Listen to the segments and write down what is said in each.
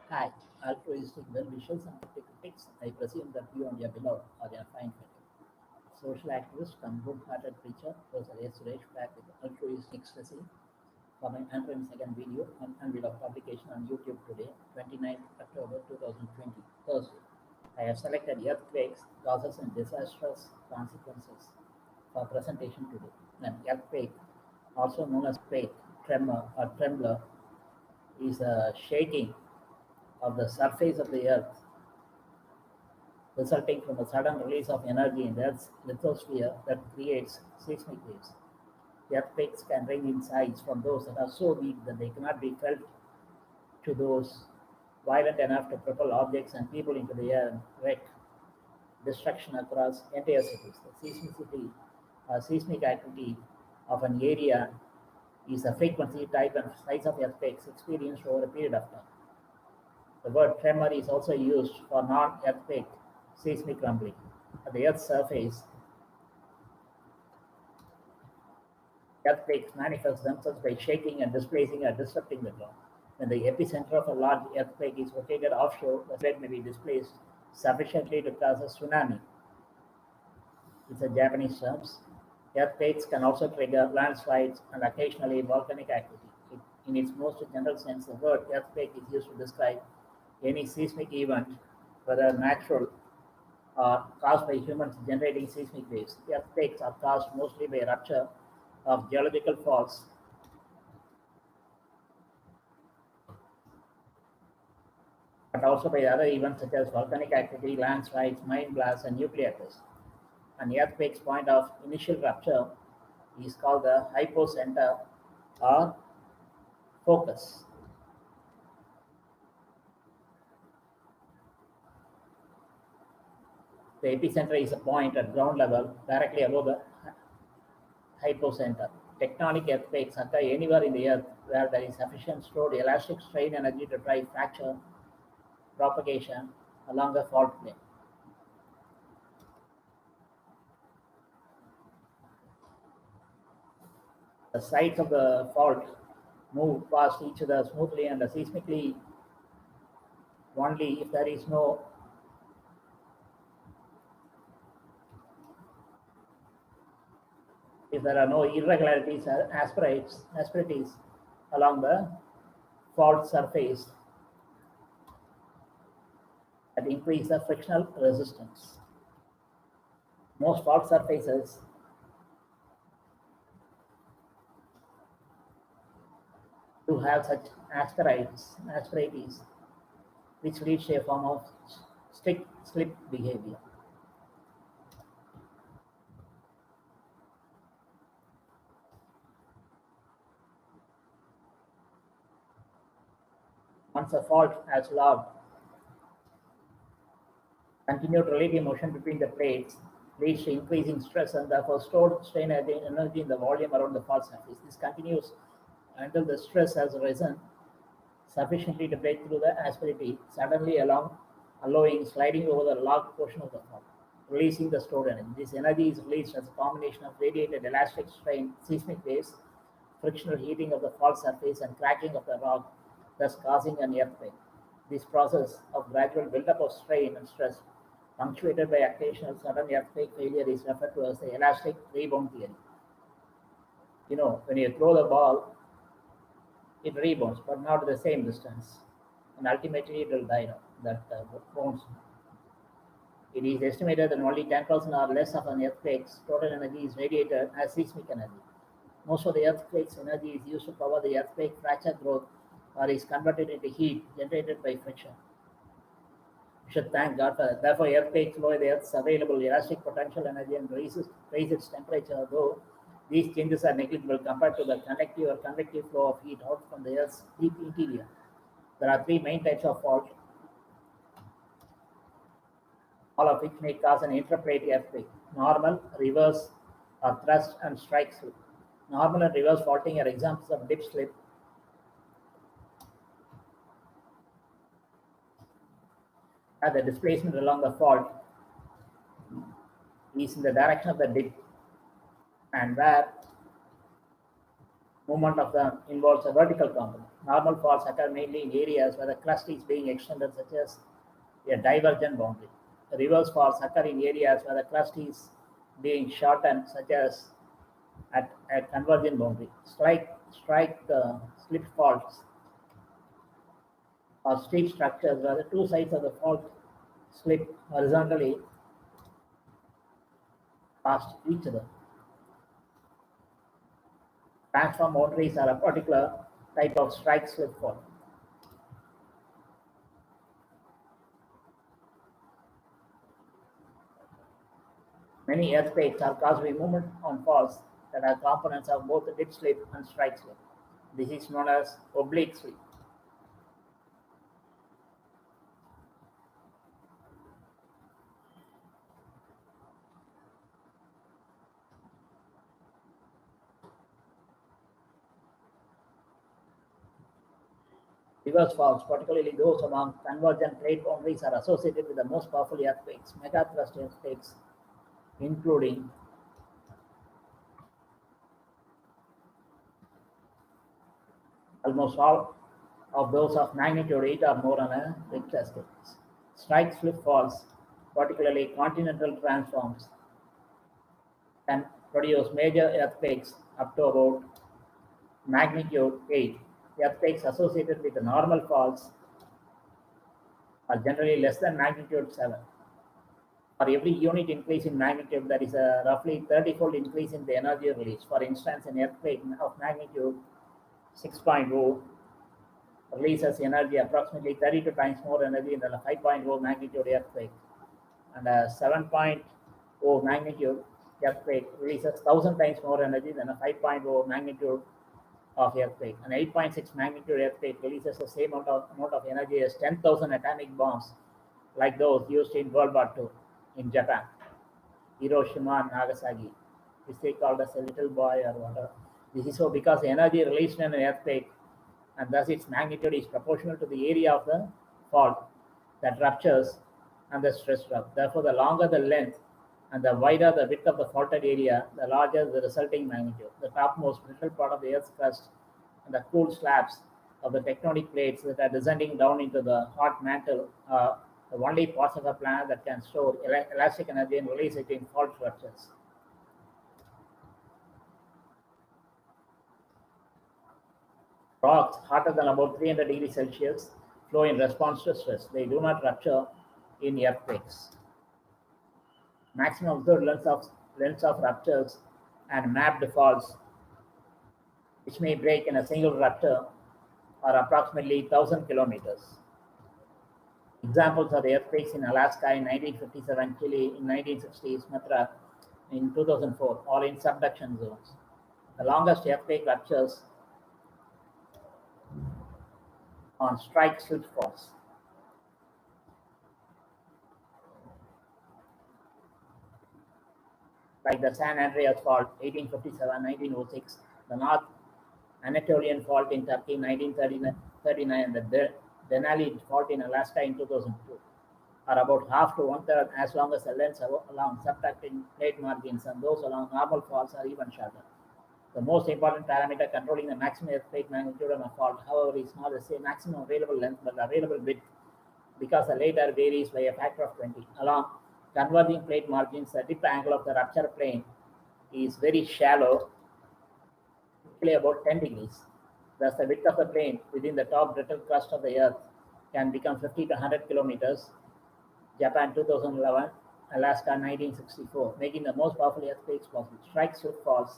Hi, altruistic well-wishers and critics. I presume that you and your beloved are in a fine footing. Social activist and good-hearted preacher, Professor S. Suresh, back with altruistic ecstasy for my 102nd video on unveil of publication on YouTube today, 29th October 2020, Thursday. I have selected earthquakes, causes and disastrous consequences for presentation today. An earthquake, also known as quake, tremor, or trembler, is a shaking of the surface of the earth resulting from the sudden release of energy in the Earth's lithosphere that creates seismic waves. Earthquakes can range in size from those that are so weak that they cannot be felt to those violent enough to propel objects and people into the air and wreak destruction across entire cities. The seismicity, seismic activity of an area is the frequency, type, and size of earthquakes experienced over a period of time. The word tremor is also used for non-earthquake seismic rumbling. At the Earth's surface, earthquakes manifest themselves by shaking and displacing or disrupting the ground. When the epicenter of a large earthquake is located offshore, the site may be displaced sufficiently to cause a tsunami. It's a Japanese term. Earthquakes can also trigger landslides and occasionally volcanic activity. In its most general sense, the word earthquake is used to describe any seismic event, whether natural or caused by humans generating seismic waves. Earthquakes are caused mostly by rupture of geological faults but also by other events such as volcanic activity, landslides, mine blasts, and nuclear tests. An earthquake's point of initial rupture is called the hypocenter or focus. The epicenter is a point at ground level directly above the hypocenter. Tectonic earthquakes occur anywhere in the earth where there is sufficient stored elastic strain energy to drive fracture propagation along the fault plane. The sides of the fault move past each other smoothly and seismically only if there are no irregularities or asperities along the fault surface that increase the frictional resistance. Most fault surfaces do have such asperities, which leads to a form of stick-slip behavior. Once a fault has logged, continued relative motion between the plates leads to increasing stress and therefore stored strain energy in the volume around the fault surface. This continues until the stress has risen sufficiently to break through the asperity suddenly allowing sliding over the locked portion of the fault, releasing the stored energy. This energy is released as a combination of radiated elastic strain, seismic waves, frictional heating of the fault surface, and cracking of the rock, thus causing an earthquake. This process of gradual buildup of strain and stress, punctuated by occasional sudden earthquake failure, is referred to as the elastic rebound theory. When you throw the ball, it rebounds, but not the same distance, and ultimately it will die down. That bounce. It is estimated that only 10% or less of an earthquake's total energy is radiated as seismic energy. Most of the earthquake's energy is used to power the earthquake fracture growth or is converted into heat generated by friction. We should thank God for that. Therefore, earthquakes lower the Earth's available elastic potential energy and raise its temperature, though these changes are negligible compared to the convective or convective flow of heat out from the Earth's deep interior. There are three main types of fault, all of which may cause an intraplate earthquake: normal, reverse, or thrust and strike slip. Normal and reverse faulting are examples of dip slip. As the displacement along the fault is in the direction of the dip, and where Movement of them involves a vertical component. Normal faults occur mainly in areas where the crust is being extended, such as a divergent boundary. The reverse faults occur in areas where the crust is being shortened, such as at a convergent boundary. Slip faults or steep structures where the two sides of the fault slip horizontally past each other. Transform boundaries are a particular type of strike slip fault. Many earthquakes are caused by movement on faults that are components of both dip slip and strike slip. This is known as oblique slip. Reverse faults, particularly those along convergent plate boundaries, are associated with the most powerful earthquakes, megathrust earthquakes, including almost all of those of magnitude 8 or more on a Richter scale. Strike slip faults, particularly continental transforms, can produce major earthquakes up to about magnitude 8. Earthquakes associated with the normal faults are generally less than magnitude 7. For every unit increase in magnitude, there is a roughly 30-fold increase in the energy release. For instance, an earthquake of magnitude 6.0 releases energy approximately 32 times more energy than a 5.0 magnitude earthquake, and a 7.0 magnitude earthquake releases 1,000 times more energy than a 5.0 magnitude of earthquake. An 8.6 magnitude earthquake releases the same amount of energy as 10,000 atomic bombs, like those used in World War II in Japan, Hiroshima and Nagasaki, which they called as a little boy or whatever. This is so because the energy released in an earthquake and thus its magnitude is proportional to the area of the fault that ruptures and the stress drop. Therefore, the longer the length and the wider the width of the faulted area, the larger the resulting magnitude. The topmost brittle part of the Earth's crust and the cool slabs of the tectonic plates that are descending down into the hot mantle are the only parts of a planet that can store elastic energy and release it in fault ruptures. Rocks hotter than about 300 degrees Celsius flow in response to stress. They do not rupture in earthquakes. Maximum observed lengths of ruptures and mapped faults, which may break in a single rupture, are approximately 1,000 kilometers. Examples are the earthquakes in Alaska in 1957, Chile in 1960, Sumatra in 2004, all in subduction zones. The longest earthquake ruptures on strike slip faults. Like the San Andreas Fault, 1857-1906, the North Anatolian Fault in Turkey, 1939, and the Denali Fault in Alaska in 2002, are about half to one-third as long as the lengths along subducting plate margins, and those along normal faults are even shorter. The most important parameter controlling the maximum earthquake magnitude on a fault, however, is not the maximum available length but the available width, because the latter varies by a factor of 20. Along converging plate margins, the dip angle of the rupture plane is very shallow, typically about 10 degrees. Thus, the width of the plane within the top brittle crust of the Earth can become 50 to 100 kilometers. Japan 2011, Alaska 1964, making the most powerful earthquakes possible. Strike slip faults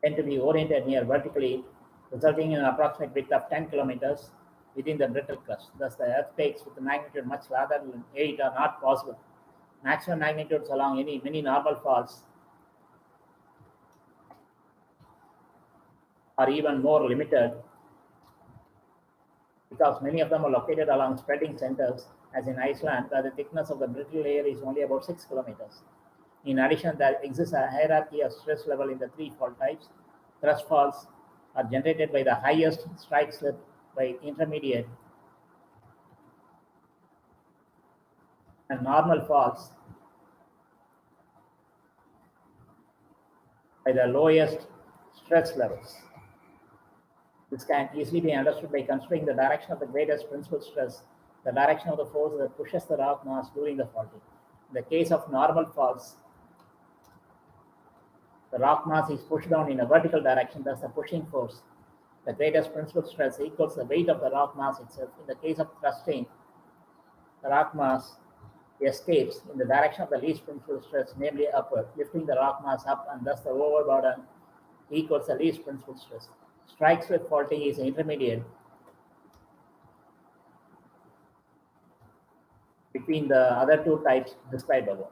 tend to be oriented near vertically, resulting in an approximate width of 10 kilometers within the brittle crust. Thus, the earthquakes with a magnitude much larger than 8 are not possible. Maximum magnitudes along many normal faults are even more limited because many of them are located along spreading centers, as in Iceland, where the thickness of the brittle layer is only about 6 kilometers. In addition, there exists a hierarchy of stress level in the three fault types. Thrust faults are generated by the highest strike slip, by intermediate and normal faults by the lowest stress levels. This can easily be understood by considering the direction of the greatest principal stress, the direction of the force that pushes the rock mass during the faulting. In the case of normal faults, the rock mass is pushed down in a vertical direction, thus the pushing force. The greatest principal stress equals the weight of the rock mass itself. In the case of thrusting, the rock mass escapes in the direction of the least principal stress, namely upward, lifting the rock mass up, and thus the overburden equals the least principal stress. Strikes with faulting is intermediate between the other two types described above.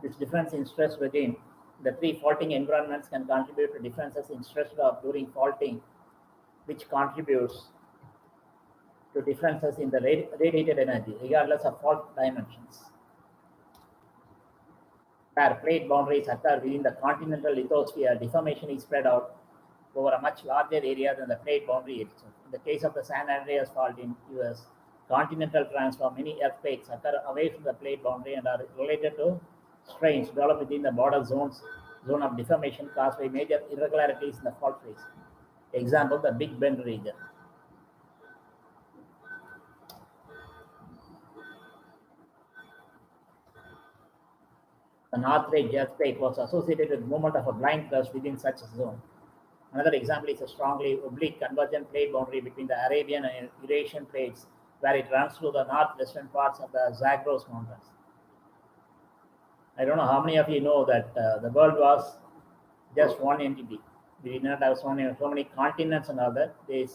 This difference in stress regime, the three faulting environments can contribute to differences in stress drop during faulting, which contributes to differences in the radiated energy, regardless of fault dimensions. Where plate boundaries occur within the continental lithosphere, deformation is spread out over a much larger area than the plate boundary itself. In the case of the San Andreas fault in US, continental transfer, many earthquakes occur away from the plate boundary and are related to strains developed within the border zone of deformation caused by major irregularities in the fault phase. Example, the Big Bend region. The Northridge earthquake was associated with movement of a blind crust within such a zone. Another example is a strongly oblique convergent plate boundary between the Arabian and Eurasian plates, where it runs through the northwestern parts of the Zagros Mountains. I don't know how many of you know that the world was just one entity. We did not have so many continents and all that. They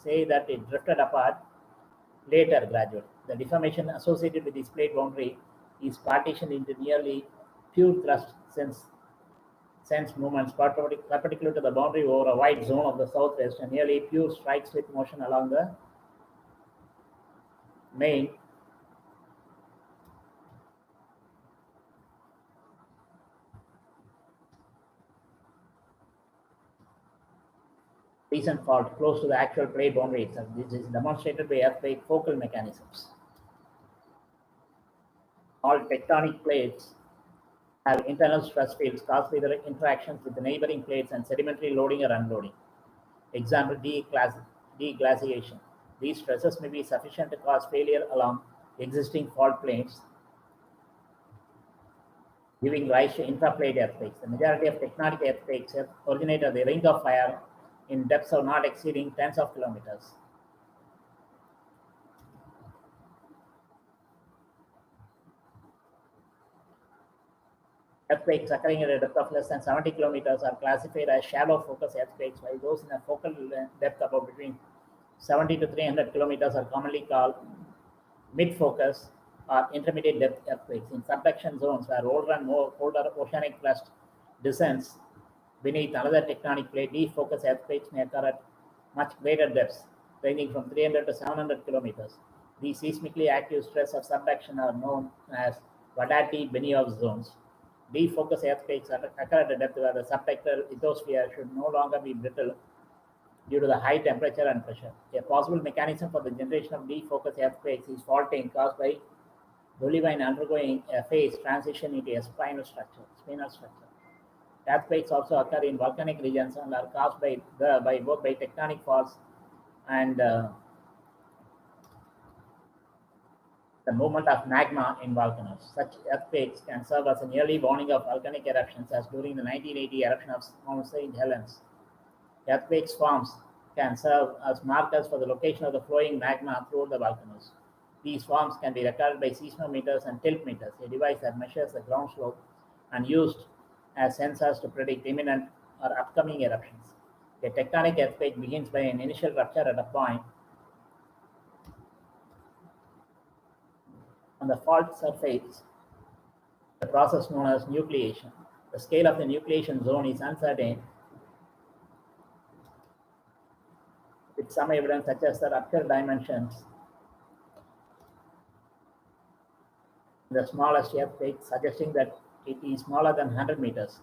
say that it drifted apart later gradually. The deformation associated with this plate boundary is partitioned into nearly pure thrust sense movements perpendicular to the boundary over a wide zone of the southwest and nearly pure strike slip motion along the main recent fault close to the actual plate boundary itself. This is demonstrated by earthquake focal mechanisms. All tectonic plates have internal stress fields caused by their interactions with the neighboring plates and sedimentary loading or unloading. Example, deglaciation. These stresses may be sufficient to cause failure along existing fault planes, giving rise to intraplate earthquakes. The majority of tectonic earthquakes originate at the ring of fire in depths of not exceeding tens of kilometers. Earthquakes occurring at a depth of less than 70 kilometers are classified as shallow focus earthquakes, while those in a focal depth of between 70 to 300 kilometers are commonly called mid-focus or intermediate depth earthquakes. In subduction zones where older and more colder oceanic crust descends beneath another tectonic plate, deep focus earthquakes may occur at much greater depths, ranging from 300 to 700 kilometers. These seismically active stress of subduction are known as Wadati-Benioff zones. Deep focus earthquakes occur at a depth where the subtectal lithosphere should no longer be brittle due to the high temperature and pressure. A possible mechanism for the generation of deep focus earthquakes is faulting caused by olivine undergoing a phase transition into a spinal structure. Earthquakes also occur in volcanic regions and are caused by both tectonic faults and the movement of magma in volcanoes. Such earthquakes can serve as an early warning of volcanic eruptions, as during the 1980 eruption of Mount St. Helens. Earthquake swarms can serve as markers for the location of the flowing magma throughout the volcanoes. These swarms can be recorded by seismometers and tilt meters, a device that measures the ground slope and used as sensors to predict imminent or upcoming eruptions. A tectonic earthquake begins by an initial rupture at a point on the fault surface, the process known as nucleation. The scale of the nucleation zone is uncertain, with some evidence such as the rupture dimensions in the smallest earthquake suggesting that it is smaller than 100 meters,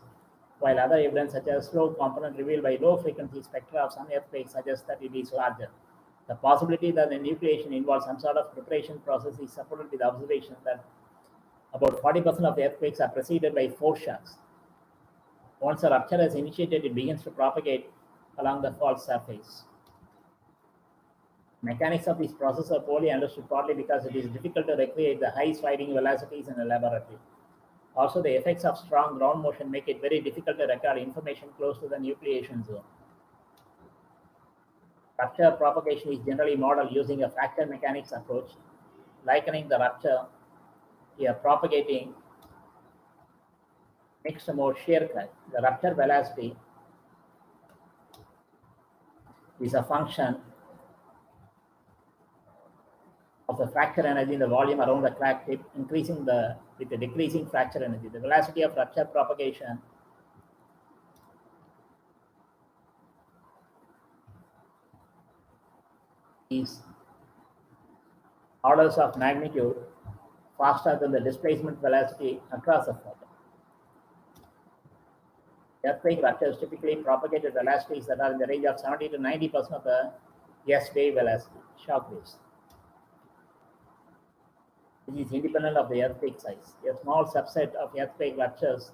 while other evidence such as slow component revealed by low frequency spectra of some earthquakes suggests that it is larger. The possibility that the nucleation involves some sort of preparation process is supported with the observation that about 40% of earthquakes are preceded by force shocks. Once a rupture is initiated, it begins to propagate along the fault surface. Mechanics of this process are poorly understood, partly because it is difficult to recreate the high sliding velocities in a laboratory. Also, the effects of strong ground motion make it very difficult to record information close to the nucleation zone. Rupture propagation is generally modeled using a fracture mechanics approach, likening the rupture to a propagating mixed mode shear crack. The rupture velocity is a function of the fracture energy in the volume around the crack tip, increasing with the decreasing fracture energy. The velocity of rupture propagation is orders of magnitude faster than the displacement velocity across the fault. Earthquake ruptures typically propagate at velocities that are in the range of 70 to 90% of the S-wave velocity, shock waves. This is independent of the earthquake size. A small subset of earthquake ruptures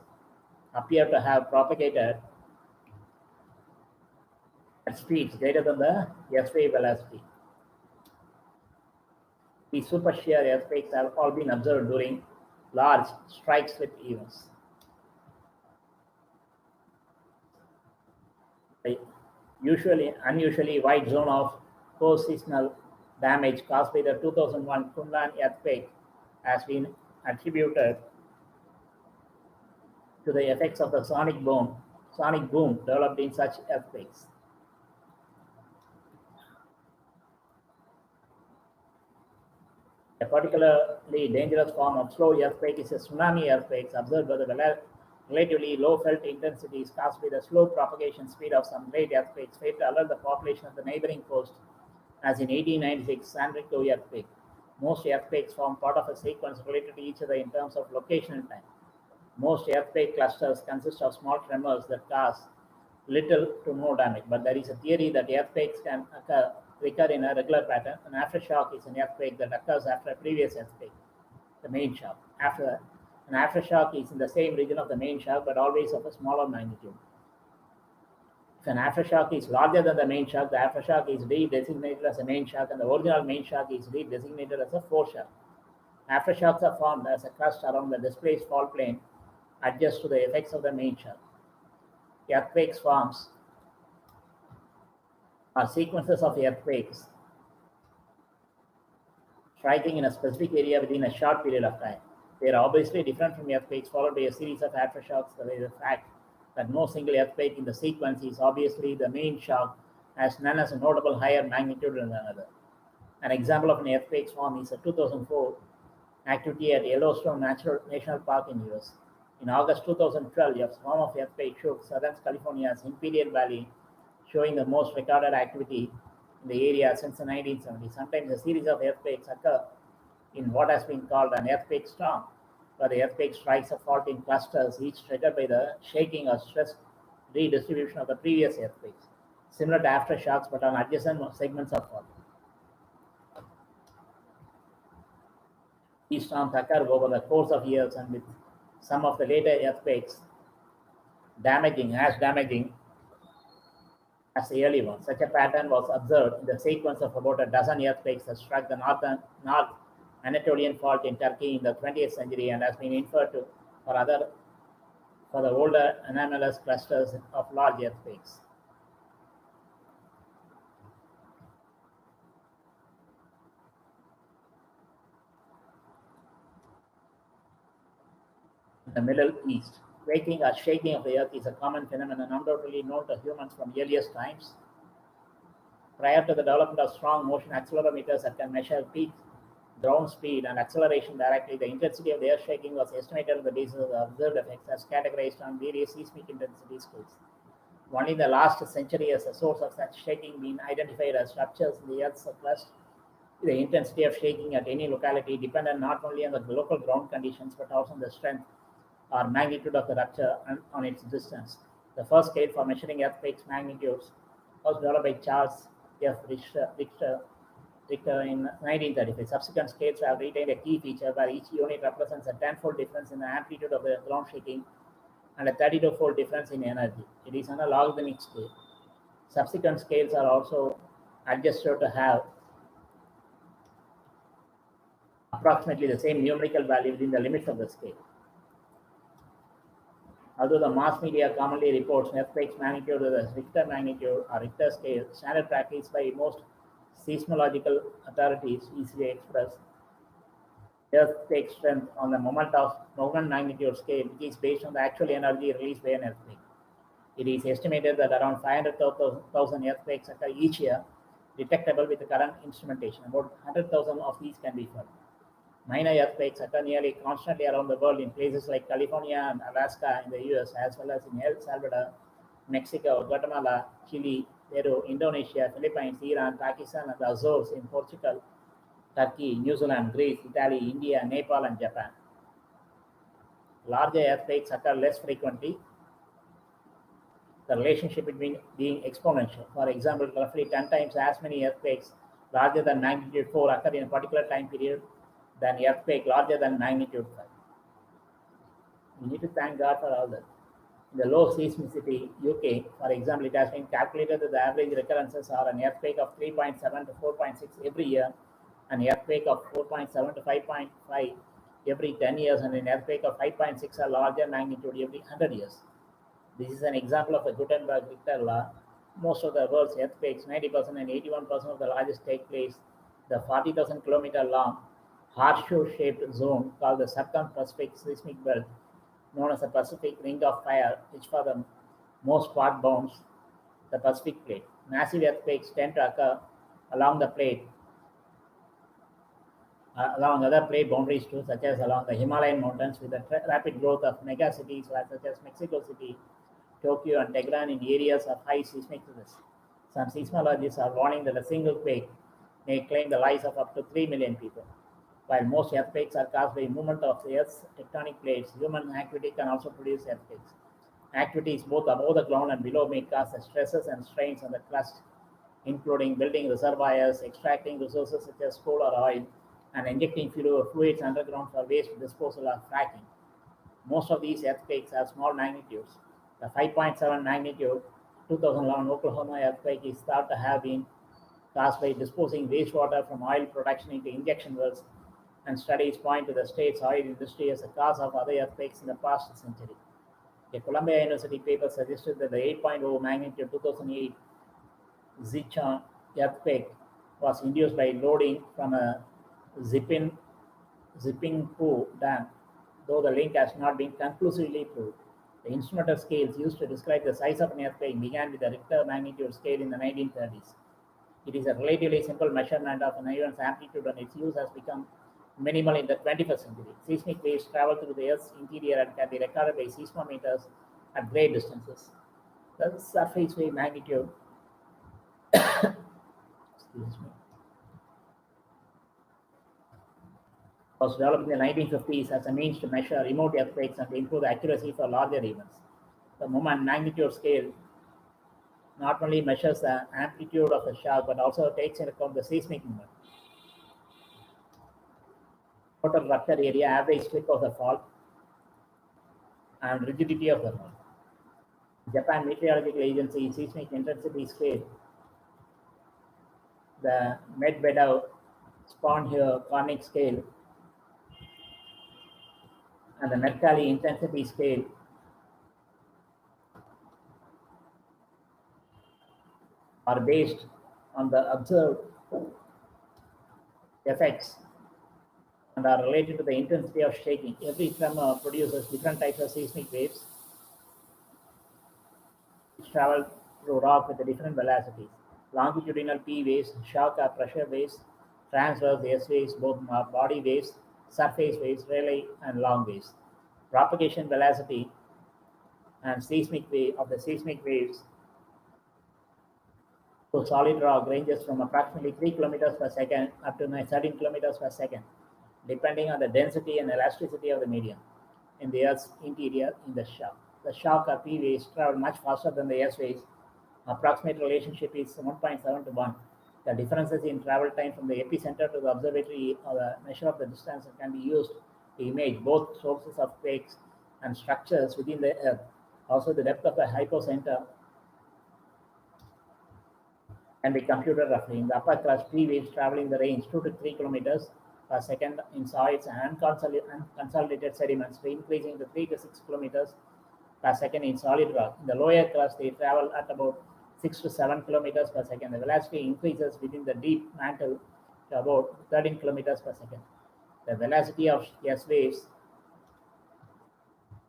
appear to have propagated at speeds greater than the S-wave velocity. These super shear earthquakes have all been observed during large strike-slip events. The unusually wide zone of post-seasonal damage caused by the 2001 Kunlan earthquake has been attributed to the effects of the sonic boom developed in such earthquakes. A particularly dangerous form of slow earthquake is a tsunami earthquakes observed by the relatively low felt intensities caused by the slow propagation speed of some great earthquakes failed to alert the population of the neighboring coast, as in 1896 Zanzi earthquake. Most earthquakes form part of a sequence related to each other in terms of location and time. Most earthquake clusters consist of small tremors that cause little to no damage, but there is a theory that earthquakes can recur in a regular pattern. An aftershock is an earthquake that occurs after a previous earthquake, the main shock. An aftershock is in the same region of the main shock, but always of a smaller magnitude. If an aftershock is larger than the main shock, the aftershock is redesignated as a main shock, and the original main shock is redesignated as a foreshock. Aftershocks are formed as a crust around the displaced fault plane adjusts to the effects of the main shock. Earthquake swarms are sequences of earthquakes striking in a specific area within a short period of time. They are obviously different from earthquakes followed by a series of aftershocks. The fact that no single earthquake in the sequence is obviously the main shock, as none has a notable higher magnitude than another. An example of an earthquake swarm is a 2004 activity at Yellowstone National Park in the US. In August 2012, a swarm of earthquakes shook Southern California's Imperial Valley, showing the most recorded activity in the area since the 1970s. Sometimes a series of earthquakes occur in what has been called an earthquake storm, where the earthquake strikes a fault in clusters, each triggered by the shaking or stress redistribution of the previous earthquakes, similar to aftershocks but on adjacent segments of fault. These storms occur over the course of years, and with some of the later earthquakes damaging as the early ones. Such a pattern was observed in the sequence of about a dozen earthquakes that struck the North Anatolian Fault in Turkey in the 20th century, and has been inferred to for the older anomalous clusters of large earthquakes. In the Middle East, quaking or shaking of the earth is a common phenomenon undoubtedly known to humans from earliest times. Prior to the development of strong motion accelerometers that can measure peak ground speed and acceleration directly, the intensity of the earth shaking was estimated on the basis of the observed effects as categorized on various seismic intensity scales. Only in the last century has the source of such shaking been identified as ruptures in the Earth's crust. The intensity of shaking at any locality depended not only on the local ground conditions but also on the strength or magnitude of the rupture and on its distance. The first scale for measuring earthquakes magnitudes was developed by Charles F. Richter in 1935. Subsequent scales have retained a key feature where each unit represents a 10-fold difference in the amplitude of the ground shaking and a 32-fold difference in energy. It is on a logarithmic scale. Subsequent scales are also adjusted to have approximately the same numerical value within the limits of the scale. Although the mass media commonly reports earthquakes magnitude with the Richter magnitude or Richter scale, standard practice by most seismological authorities easily express earthquake strength on the moment magnitude scale, which is based on the actual energy released by an earthquake. It is estimated that around 500,000 earthquakes occur each year, detectable with the current instrumentation. About 100,000 of these can be felt. Minor earthquakes occur nearly constantly around the world in places like California and Alaska in the US, as well as in El Salvador, Mexico, Guatemala, Chile, Peru, Indonesia, Philippines, Iran, Pakistan, and the Azores in Portugal, Turkey, New Zealand, Greece, Italy, India, Nepal, and Japan. Larger earthquakes occur less frequently. The relationship between being exponential. For example, roughly 10 times as many earthquakes larger than magnitude 4 occur in a particular time period than earthquake larger than magnitude 5. We need to thank God for all that. In the low seismicity UK, for example, it has been calculated that the average recurrences are an earthquake of 3.7 to 4.6 every year, an earthquake of 4.7 to 5.5 every 10 years, and an earthquake of 5.6 or larger magnitude every 100 years. This is an example of a Gutenberg-Richter law. Most of the world's earthquakes, 90% and 81% of the largest, take place the 40,000 kilometer long horseshoe-shaped zone called the Circum-Pacific Seismic Belt, known as the Pacific Ring of Fire, which for the most part bounds the Pacific Plate. Massive earthquakes tend to occur along the plate, along other plate boundaries too, such as along the Himalayan mountains, with the rapid growth of megacities such as Mexico City, Tokyo, and Tehran in areas of high seismic risk. Some seismologists are warning that a single quake may claim the lives of up to 3 million people. While most earthquakes are caused by movement of the Earth's tectonic plates, human activity can also produce earthquakes. Activities both above the ground and below may cause the stresses and strains on the crust, including building reservoirs, extracting resources such as coal or oil, and injecting fluids underground for waste disposal or fracking. Most of these earthquakes have small magnitudes. The 5.7 magnitude 2011 Oklahoma earthquake is thought to have been caused by disposing wastewater from oil production into injection wells, and studies point to the state's oil industry as a cause of other earthquakes in the past century. A Columbia University paper suggested that the 8.0 magnitude 2008 Zichon earthquake was induced by loading from a Zipping Poo dam, though the link has not been conclusively proved. The instrumental scales used to describe the size of an earthquake began with the Richter magnitude scale in the 1930s. It is a relatively simple measurement of an event's amplitude, and its use has become minimal in the 21st century. Seismic waves travel through the Earth's interior and can be recorded by seismometers at great distances. The surface wave magnitude was developed in the 1950s as a means to measure remote earthquakes and to improve the accuracy for larger events. The moment magnitude scale not only measures the amplitude of the shock but also takes into account the seismic moment, total rupture area, average slip of the fault, and rigidity of the fault. Japan Meteorological Agency seismic intensity scale, the Medvedev Sponheim scale, and the Mercalli intensity scale are based on the observed effects and are related to the intensity of shaking. Every tremor produces different types of seismic waves which travel through rock with different velocities. Longitudinal P waves, shock or pressure waves, transverse S waves, both body waves, surface waves, Rayleigh and long waves. Propagation velocity and seismic wave of the seismic waves to solid rock ranges from approximately 3 kilometers per second up to 13 kilometers per second, depending on the density and elasticity of the medium in the Earth's interior in the shock. The shock or P waves travel much faster than the S waves. Approximate relationship is 1.7 to 1. The differences in travel time from the epicenter to the observatory or the measure of the distance can be used to image both sources of quakes and structures within the Earth. Also, the depth of the hypocenter can be computed roughly. In the upper crust, P waves traveling the range 2 to 3 kilometers per second in soils and unconsolidated sediments, increasing to 3 to 6 kilometers per second in solid rock. In the lower crust, they travel at about 6 to 7 kilometers per second. The velocity increases within the deep mantle to about 13 kilometers per second. The velocity of S waves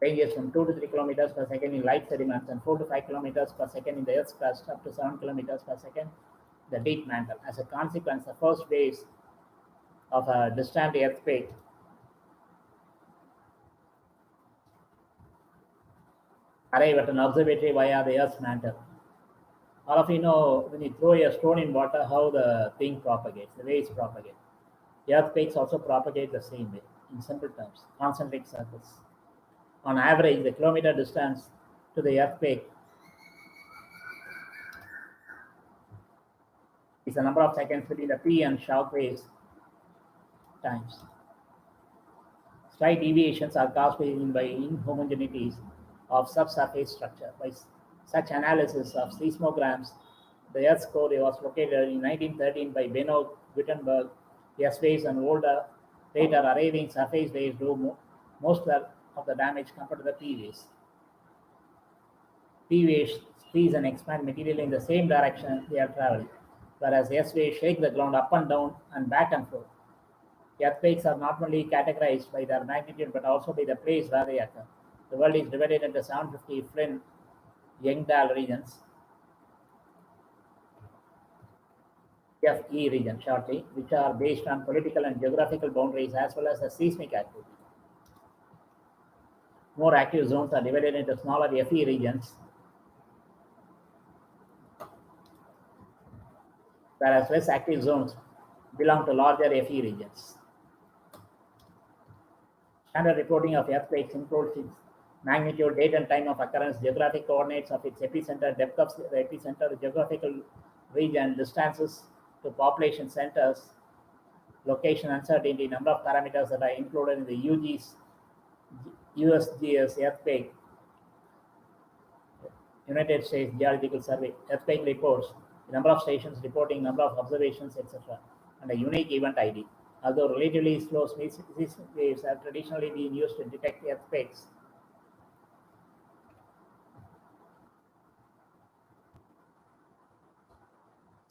ranges from 2 to 3 kilometers per second in light sediments and 4 to 5 kilometers per second in the Earth's crust, up to 7 kilometers per second in the deep mantle. As a consequence, the first waves of a distant earthquake arrive at an observatory via the Earth's mantle. All of you know when you throw a stone in water, how the thing propagates, the waves propagate. The earthquakes also propagate the same way, in simple terms, concentric circles. On average, the kilometer distance to the earthquake is the number of seconds between the P and shock waves times. Slight deviations are caused by inhomogeneities of subsurface structure. By such analysis of seismograms, the Earth's core was located in 1913 by Benno Gutenberg. S waves and older, later arriving surface waves do most of the damage compared to the P waves. P waves squeeze and expand material in the same direction they are traveling, whereas S waves shake the ground up and down and back and forth. Earthquakes are not only categorized by their magnitude but also by the place where they occur. The world is divided into 750 Flynn Youngdahl regions, FE region shortly, which are based on political and geographical boundaries as well as the seismic activity. More active zones are divided into smaller FE regions, whereas less active zones belong to larger FE regions. Standard reporting of earthquakes includes its magnitude, date and time of occurrence, geographic coordinates of its epicenter, depth of the epicenter, geographical region, distances to population centers, location uncertainty, number of parameters that are included in the USGS earthquake, United States Geological Survey earthquake reports, the number of stations reporting, number of observations, etc., and a unique event ID. Although relatively slow seismic waves have traditionally been used to detect earthquakes,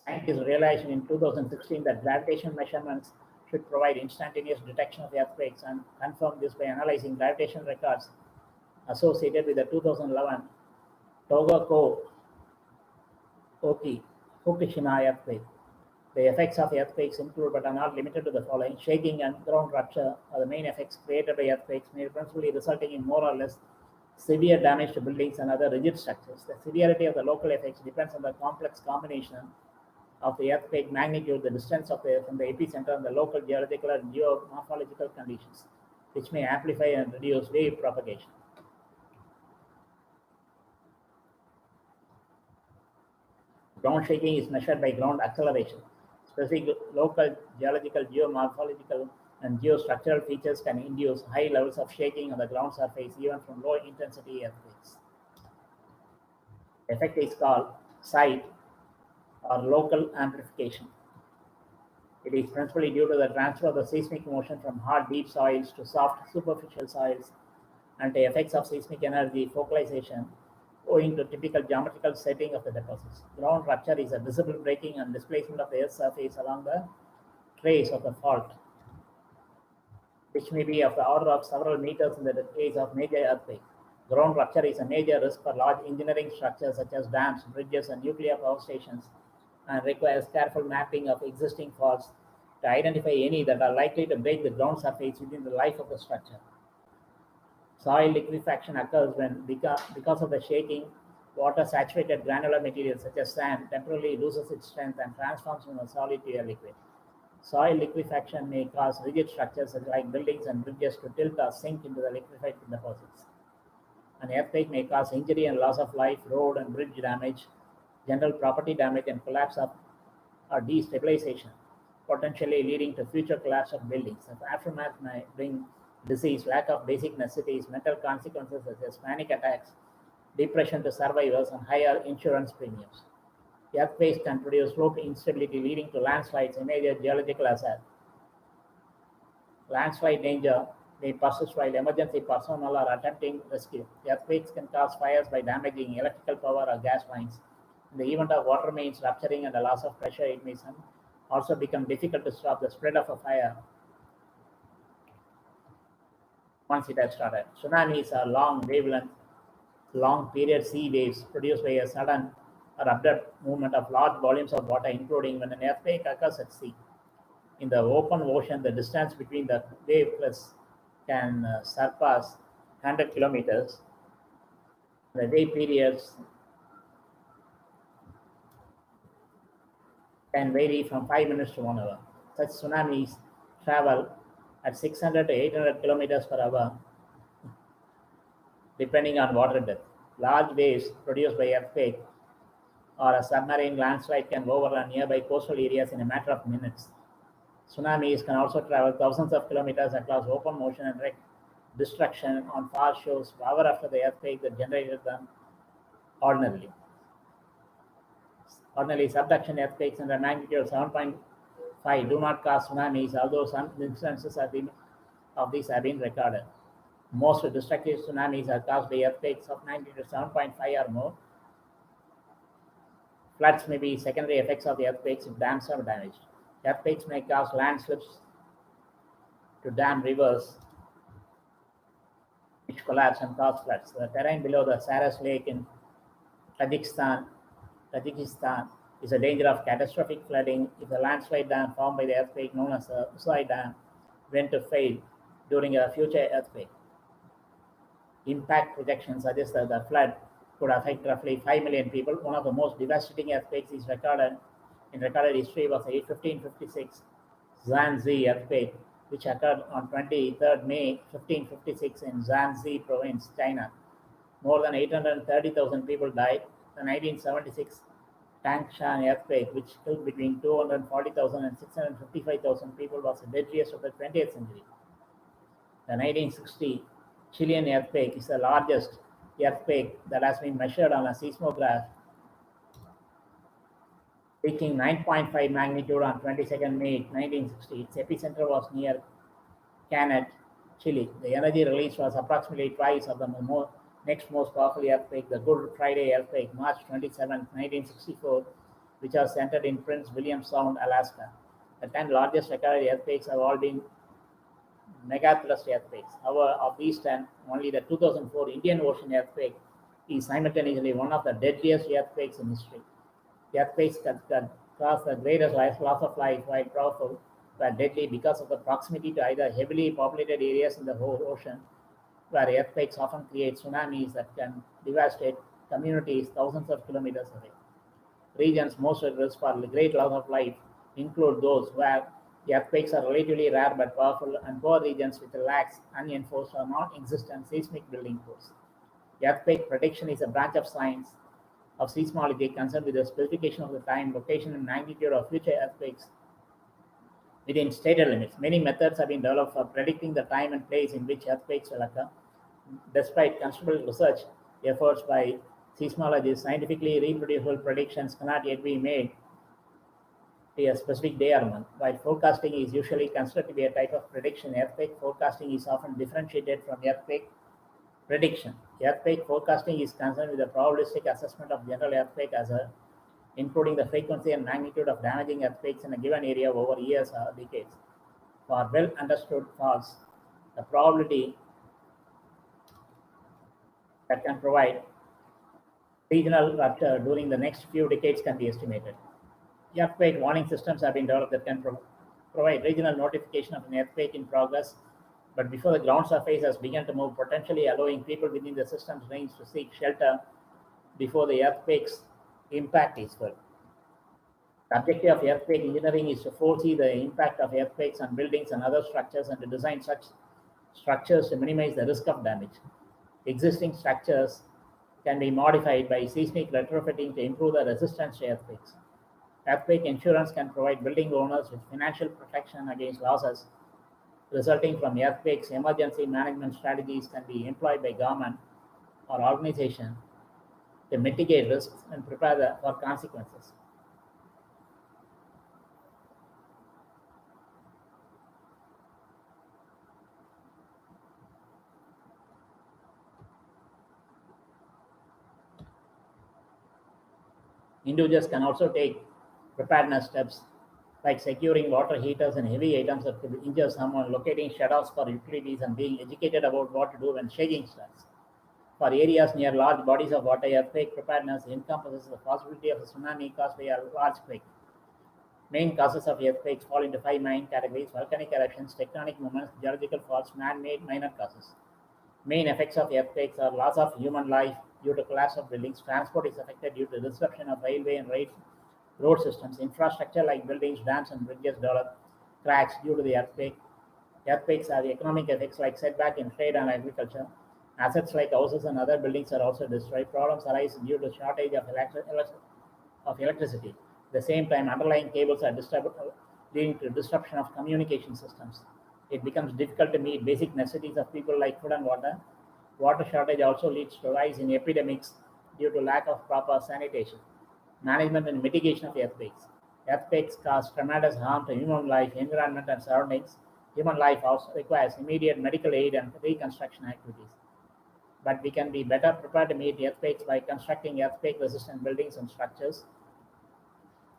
scientists realized in 2016 that gravitational measurements should provide instantaneous detection of earthquakes and confirmed this by analyzing gravitational records associated with the 2011 Tohoku-Oki Fukushima earthquake. The effects of earthquakes include but are not limited to the following: shaking and ground rupture are the main effects created by earthquakes, principally resulting in more or less severe damage to buildings and other rigid structures. The severity of the local effects depends on the complex combination of the earthquake magnitude, the distance from the epicenter, and the local geological and geomorphological conditions, which may amplify and reduce wave propagation. Ground shaking is measured by ground acceleration. Specific local geological, geomorphological, and geostructural features can induce high levels of shaking on the ground surface even from low intensity earthquakes. The effect is called site or local amplification. It is principally due to the transfer of the seismic motion from hard deep soils to soft superficial soils and the effects of seismic energy focalization owing to typical geometrical setting of the deposits. Ground rupture is a visible breaking and displacement of the Earth's surface along the trace of the fault, which may be of the order of several meters in the case of major earthquake. Ground rupture is a major risk for large engineering structures such as dams, bridges, and nuclear power stations, and requires careful mapping of existing faults to identify any that are likely to break the ground surface within the life of the structure. Soil liquefaction occurs when, because of the shaking, water-saturated granular material such as sand temporarily loses its strength and transforms from a solid to a liquid. Soil liquefaction may cause rigid structures like buildings and bridges to tilt or sink into the liquefied deposits. An earthquake may cause injury and loss of life, road and bridge damage, general property damage, and collapse or destabilization, potentially leading to future collapse of buildings. The aftermath may bring disease, lack of basic necessities, mental consequences such as panic attacks, depression to survivors, and higher insurance premiums. Earthquakes can produce slope instability leading to landslides, a major geological hazard. Landslide danger may persist while emergency personnel are attempting rescue. Earthquakes can cause fires by damaging electrical power or gas lines. In the event of water mains rupturing and a loss of pressure, it may also become difficult to stop the spread of a fire once it has started. Tsunamis are long wavelength, long period sea waves produced by a sudden or abrupt movement of large volumes of water, including when an earthquake occurs at sea. In the open ocean, the distance between the wave crests can surpass 100 kilometers. The day periods can vary from 5 minutes to 1 hour. Such tsunamis travel at 600 to 800 kilometers per hour, depending on water depth. Large waves produced by earthquake or a submarine landslide can overrun nearby coastal areas in a matter of minutes. Tsunamis can also travel thousands of kilometers across open ocean and wreak destruction on far shores hour after the earthquake that generated them ordinarily. Ordinarily, subduction earthquakes under magnitude 7.5 do not cause tsunamis, although some instances of these have been recorded. Most destructive tsunamis are caused by earthquakes of magnitude 7.5 or more. Floods may be secondary effects of the earthquakes if dams are damaged. Earthquakes may cause landslips to dam rivers, which collapse and cause floods. The terrain below the Saras Lake in Tajikistan is a danger of catastrophic flooding if the landslide dam formed by the earthquake, known as the Usai Dam, went to fail during a future earthquake. Impact projections suggest that the flood could affect roughly 5 million people. One of the most devastating earthquakes in recorded history was the 1556 Zanzi Earthquake, which occurred on 23rd May 1556 in Zanzi province, China. More than 830,000 people died. The 1976 Tangshan earthquake, which killed between 240,000 and 655,000 people, was the deadliest of the 20th century. The 1960 Chilean earthquake is the largest earthquake that has been measured on a seismograph, reaching 9.5 magnitude on 22nd May 1960. Its epicenter was near Canet, Chile. The energy release was approximately twice of the next most powerful earthquake, the Good Friday earthquake, March 27, 1964, which was centered in Prince William Sound, Alaska. The 10 largest recorded earthquakes have all been megathrust earthquakes. However, of these 10, only the 2004 Indian Ocean earthquake is simultaneously one of the deadliest earthquakes in history. The earthquakes that cause the greatest loss of life, while powerful, were deadly because of the proximity to either heavily populated areas in the whole ocean, where earthquakes often create tsunamis that can devastate communities thousands of kilometers away. Regions most at risk for great loss of life include those where the earthquakes are relatively rare but powerful, and poor regions with lax, unenforced, or non-existent seismic building codes. Earthquake prediction is a branch of science of seismology concerned with the specification of the time, location, and magnitude of future earthquakes within stated limits. Many methods have been developed for predicting the time and place in which earthquakes will occur. Despite considerable research efforts by seismologists, scientifically reproducible predictions cannot yet be made to a specific day or month. While forecasting is usually considered to be a type of prediction, earthquake forecasting is often differentiated from earthquake prediction. Earthquake forecasting is concerned with the probabilistic assessment of general earthquake hazard, including the frequency and magnitude of damaging earthquakes in a given area over years or decades. For well-understood faults, the probability that can provide regional rupture during the next few decades can be estimated. Earthquake warning systems have been developed that can provide regional notification of an earthquake in progress, but before the ground surface has begun to move, potentially allowing people within the system's range to seek shelter before the earthquake's impact is felt. The objective of earthquake engineering is to foresee the impact of earthquakes on buildings and other structures and to design such structures to minimize the risk of damage. Existing structures can be modified by seismic retrofitting to improve the resistance to earthquakes. Earthquake insurance can provide building owners with financial protection against losses resulting from earthquakes. Emergency management strategies can be employed by government or organizations to mitigate risks and prepare for consequences. Individuals can also take preparedness steps like securing water heaters and heavy items that could injure someone, locating shutoffs for utilities, and being educated about what to do when shaking starts. For areas near large bodies of water, earthquake preparedness encompasses the possibility of a tsunami caused by a large quake. Main causes of earthquakes fall into five main categories: volcanic eruptions, tectonic movements, geological faults, man-made minor causes. Main effects of earthquakes are loss of human life due to collapse of buildings, transport is affected due to disruption of railway and road systems, infrastructure like buildings, dams, and bridges develop cracks due to the earthquake. Earthquakes have economic effects like setback in trade and agriculture. Assets like houses and other buildings are also destroyed. Problems arise due to shortage of electricity. At the same time, underlying cables are disturbed, leading to disruption of communication systems. It becomes difficult to meet basic necessities of people like food and water. Water shortage also leads to rise in epidemics due to lack of proper sanitation. Management and mitigation of earthquakes. Earthquakes cause tremendous harm to human life, environment, and surroundings. Human life also requires immediate medical aid and reconstruction activities. But we can be better prepared to meet earthquakes by constructing earthquake-resistant buildings and structures.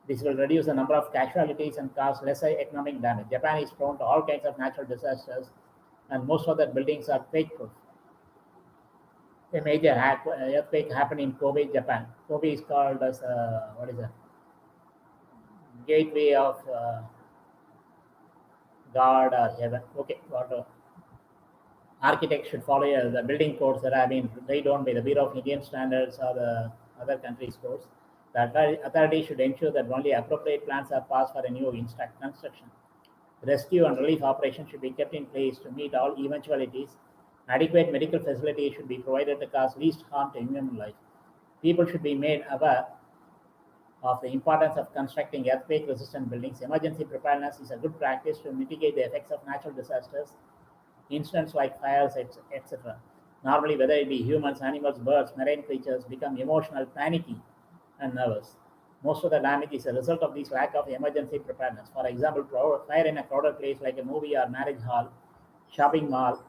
This will reduce the number of casualties and cause lesser economic damage. Japan is prone to all kinds of natural disasters, and most of their buildings are quake-proof. A major earthquake happened in Kobe, Japan. Kobe is called as what is it? Gateway of God or heaven. Okay, whatever. Architects should follow the building codes that have been laid down by the Bureau of Indian Standards or the other countries' codes. The authority should ensure that only appropriate plans are passed for a new construction. Rescue and relief operations should be kept in place to meet all eventualities. Adequate medical facilities should be provided to cause least harm to human life. People should be made aware of the importance of constructing earthquake-resistant buildings. Emergency preparedness is a good practice to mitigate the effects of natural disasters, incidents like fires, etc. Normally, whether it be humans, animals, birds, marine creatures, become emotional, panicky, and nervous. Most of the damage is a result of this lack of emergency preparedness. For example, fire in a crowded place like a movie or marriage hall, shopping mall,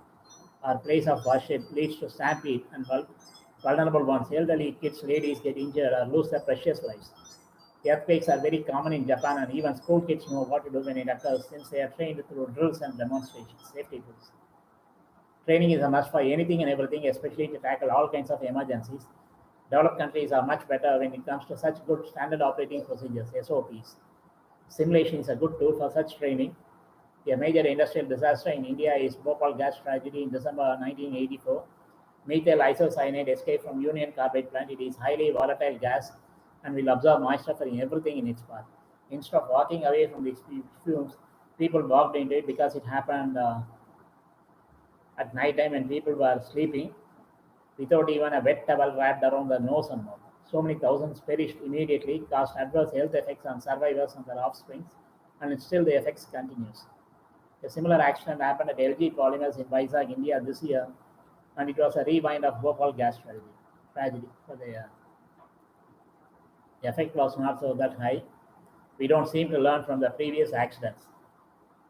or place of worship leads to stampede and vulnerable ones, elderly, kids, ladies get injured or lose their precious lives. Earthquakes are very common in Japan, and even school kids know what to do when it occurs since they are trained through drills and demonstrations, safety drills. Training is a must for anything and everything, especially to tackle all kinds of emergencies. Developed countries are much better when it comes to such good standard operating procedures, SOPs. Simulation is a good tool for such training. A major industrial disaster in India is Bhopal gas tragedy in December 1984. Methyl isocyanate escaped from Union Carbide plant. It is highly volatile gas and will absorb moisture from everything in its path. Instead of walking away from these fumes, people walked into it because it happened at night time when people were sleeping without even a wet towel wrapped around their nose and mouth. So many thousands perished immediately, caused adverse health effects on survivors and their offspring, and still the effects continues. A similar accident happened at LG Polymers in Vizag, India this year, and it was a rewind of Bhopal gas tragedy. So the effect was not so that high. We don't seem to learn from the previous accidents.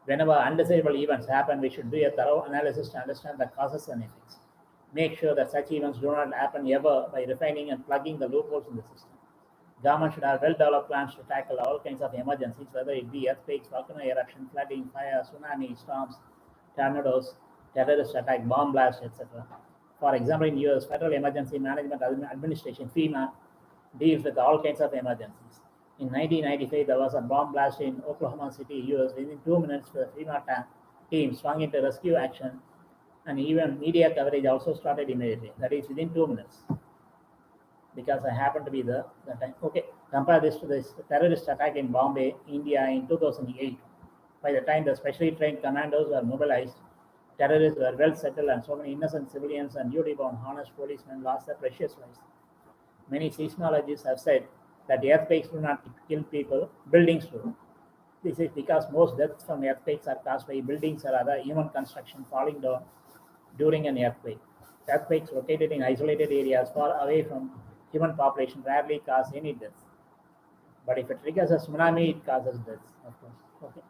Whenever undesirable events happen, we should do a thorough analysis to understand the causes and effects. Make sure that such events do not happen ever by refining and plugging the loopholes in the system. Government should have well-developed plans to tackle all kinds of emergencies, whether it be earthquakes, volcano eruption, flooding, fire, tsunami, storms, tornadoes, terrorist attack, bomb blast, etc. For example, in US, Federal Emergency Management Administration (FEMA) deals with all kinds of emergencies. In 1995, there was a bomb blast in Oklahoma City, US. Within 2 minutes, the FEMA team swung into rescue action, and even media coverage also started immediately. That is within 2 minutes, because I happened to be there that time. Okay, compare this to this terrorist attack in Bombay, India in 2008. By the time the specially trained commandos were mobilized, terrorists were well settled, and so many innocent civilians and duty-bound honest policemen lost their precious lives. Many seismologists have said that earthquakes do not kill people, buildings do. This is because most deaths from earthquakes are caused by buildings or other human construction falling down during an earthquake. Earthquakes located in isolated areas far away from human population rarely cause any deaths. But if it triggers a tsunami, it causes deaths, of course. Okay.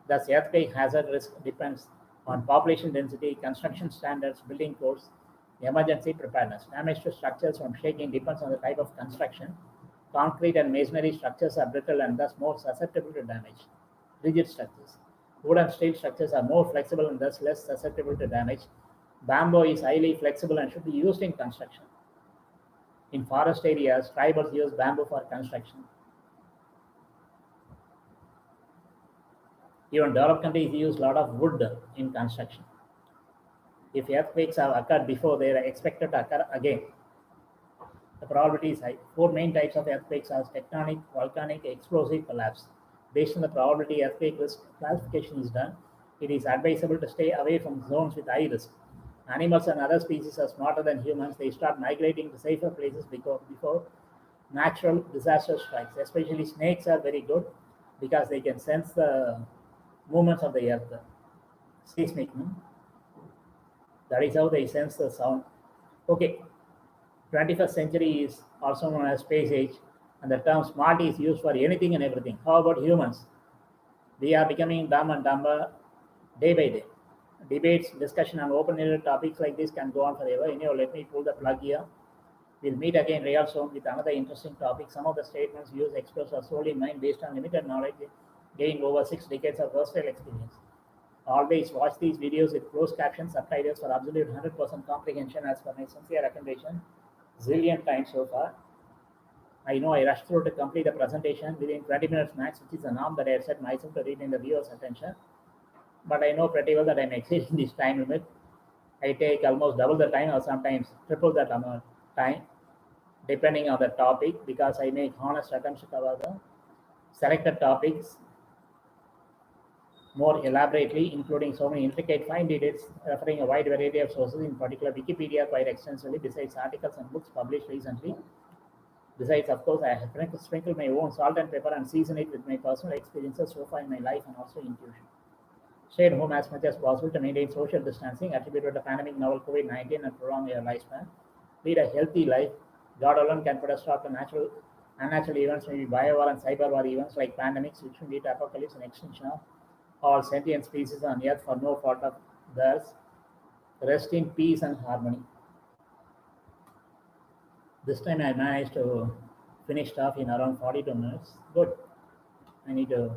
Thus, earthquake hazard risk depends on population density, construction standards, building codes, emergency preparedness. Damage to structures from shaking depends on the type of construction. Concrete and masonry structures are brittle and thus more susceptible to damage. Rigid structures. Wood and steel structures are more flexible and thus less susceptible to damage. Bamboo is highly flexible and should be used in construction. In forest areas, tribals use bamboo for construction. Even developed countries use a lot of wood in construction. If earthquakes have occurred before, they are expected to occur again. The probability is high. Four main types of earthquakes are tectonic, volcanic, explosive, collapse. Based on the probability earthquake risk classification is done, it is advisable to stay away from zones with high risk. Animals and other species are smarter than humans. They start migrating to safer places before natural disaster strikes. Especially snakes are very good because they can sense the movements of the earth. Seismic. That is how they sense the sound. Okay, 21st century is also known as space age, and the term smart is used for anything and everything. How about humans? We are becoming dumb and dumber day by day. Debates, discussion on open-ended topics like this can go on forever. Anyhow, let me pull the plug here. We'll meet again real soon with another interesting topic. Some of the statements used expressed are solely mine based on limited knowledge gained over 6 decades of versatile experience. Always watch these videos with closed caption subtitles for absolute 100% comprehension as per my sincere recommendation. Zillion times so far. I know I rushed through to complete the presentation within 20 minutes max, which is a norm that I have set myself to retain the viewer's attention. But I know pretty well that I'm exceeding this time limit. I take almost double the time or sometimes triple that amount of time, depending on the topic, because I make honest attempts to cover the selected topics more elaborately, including so many intricate fine details, referring a wide variety of sources, in particular Wikipedia quite extensively, besides articles and books published recently. Besides, of course, I have sprinkled my own salt and pepper and season it with my personal experiences so far in my life and also intuition. Stay at home as much as possible to maintain social distancing attributed to pandemic novel COVID-19 and prolong your lifespan. Lead a healthy life. God alone can put a stop to unnatural events, maybe biowar and cyber war events like pandemics, which will lead to apocalypse and extinction of all sentient species on earth for no fault of theirs. Rest in peace and harmony. This time I managed to finish off in around 42 minutes. Good. I need to